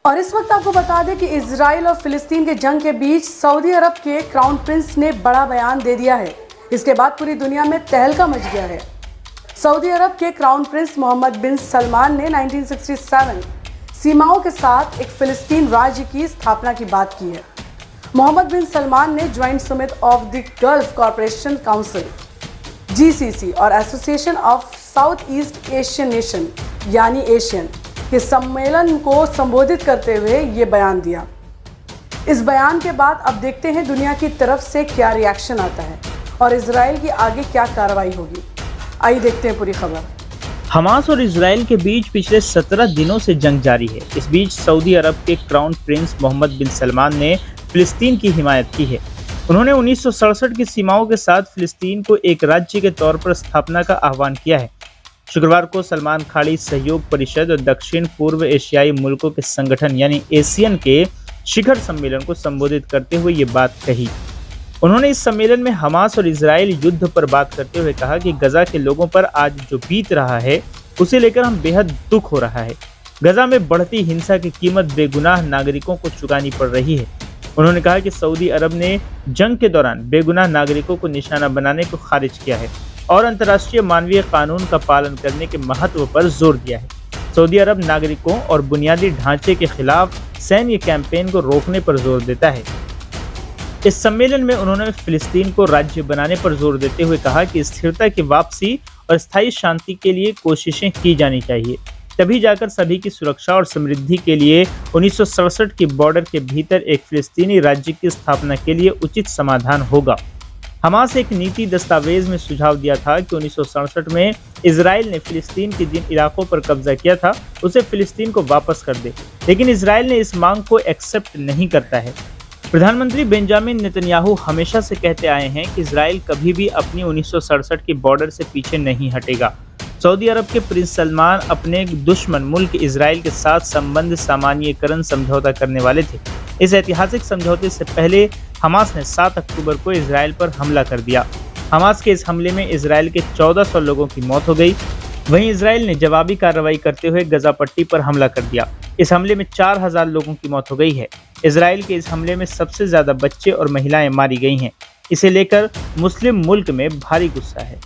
और इस वक्त आपको बता दें कि इजराइल और फिलिस्तीन के जंग के बीच सऊदी अरब के क्राउन प्रिंस ने बड़ा बयान दे दिया है। इसके बाद पूरी दुनिया में तहलका मच गया है। सऊदी अरब के क्राउन प्रिंस मोहम्मद बिन सलमान ने 1967 सीमाओं के साथ एक फिलिस्तीन राज्य की स्थापना की बात की है। मोहम्मद बिन सलमान ने joint summit of the gulf corporation council GCC और association of south east Asian nation यानी एशियन के सम्मेलन को संबोधित करते हुए ये बयान दिया। इस बयान के बाद अब देखते हैं दुनिया की तरफ से क्या रिएक्शन आता है और इजराइल की आगे क्या कार्रवाई होगी। आइए देखते हैं पूरी खबर। हमास और इजराइल के बीच पिछले 17 दिनों से जंग जारी है। इस बीच सऊदी अरब के क्राउन प्रिंस मोहम्मद बिन सलमान ने फिलिस्तीन की हिमायत की है। उन्होंने 1967 की सीमाओं के साथ फिलिस्तीन को एक राज्य के तौर पर स्थापना का आह्वान किया है। शुक्रवार को सलमान खाड़ी सहयोग परिषद और दक्षिण पूर्व एशियाई मुल्कों के संगठन यानी एशियन के शिखर सम्मेलन को संबोधित करते हुए ये बात कही। उन्होंने इस सम्मेलन में हमास और इजराइल युद्ध पर बात करते हुए कहा कि गजा के लोगों पर आज जो बीत रहा है उसे लेकर हम बेहद दुख हो रहा है। गजा में बढ़ती हिंसा की कीमत बेगुनाह नागरिकों को चुकानी पड़ रही है। उन्होंने कहा कि सऊदी अरब ने जंग के दौरान बेगुनाह नागरिकों को निशाना बनाने को खारिज किया है और अंतर्राष्ट्रीय मानवीय कानून का पालन करने के महत्व पर जोर दिया है। सऊदी अरब नागरिकों और बुनियादी ढांचे के खिलाफ सैन्य कैंपेन को रोकने पर जोर देता है। इस सम्मेलन में उन्होंने फिलिस्तीन को राज्य बनाने पर जोर देते हुए कहा कि स्थिरता की वापसी और स्थायी शांति के लिए कोशिशें की जानी चाहिए, तभी जाकर सभी की सुरक्षा और समृद्धि के लिए 1967 की बॉर्डर के भीतर एक फिलिस्तीनी राज्य की स्थापना के लिए उचित समाधान होगा। हमास एक नीति दस्तावेज में सुझाव दिया था कि 1967 में इजराइल ने फिलिस्तीन के जिन इलाकों पर कब्जा किया था उसे फिलिस्तीन को वापस कर दे, लेकिन इजराइल ने इस मांग को एक्सेप्ट नहीं करता है। प्रधानमंत्री बेंजामिन नेतन्याहू हमेशा से कहते आए हैं कि इजराइल कभी भी अपनी 1967 की बॉर्डर से पीछे नहीं हटेगा। सऊदी अरब के प्रिंस सलमान अपने दुश्मन मुल्क इजराइल के साथ संबंध सामान्यीकरण समझौता करने वाले थे। इस ऐतिहासिक समझौते से पहले हमास ने 7 अक्टूबर को इजराइल पर हमला कर दिया। हमास के इस हमले में इजराइल के 1400 लोगों की मौत हो गई। वहीं इजराइल ने जवाबी कार्रवाई करते हुए गजा पट्टी पर हमला कर दिया। इस हमले में 4000 लोगों की मौत हो गई है। इजराइल के इस हमले में सबसे ज्यादा बच्चे और महिलाएं मारी गई हैं। इसे लेकर मुस्लिम मुल्क में भारी गुस्सा है।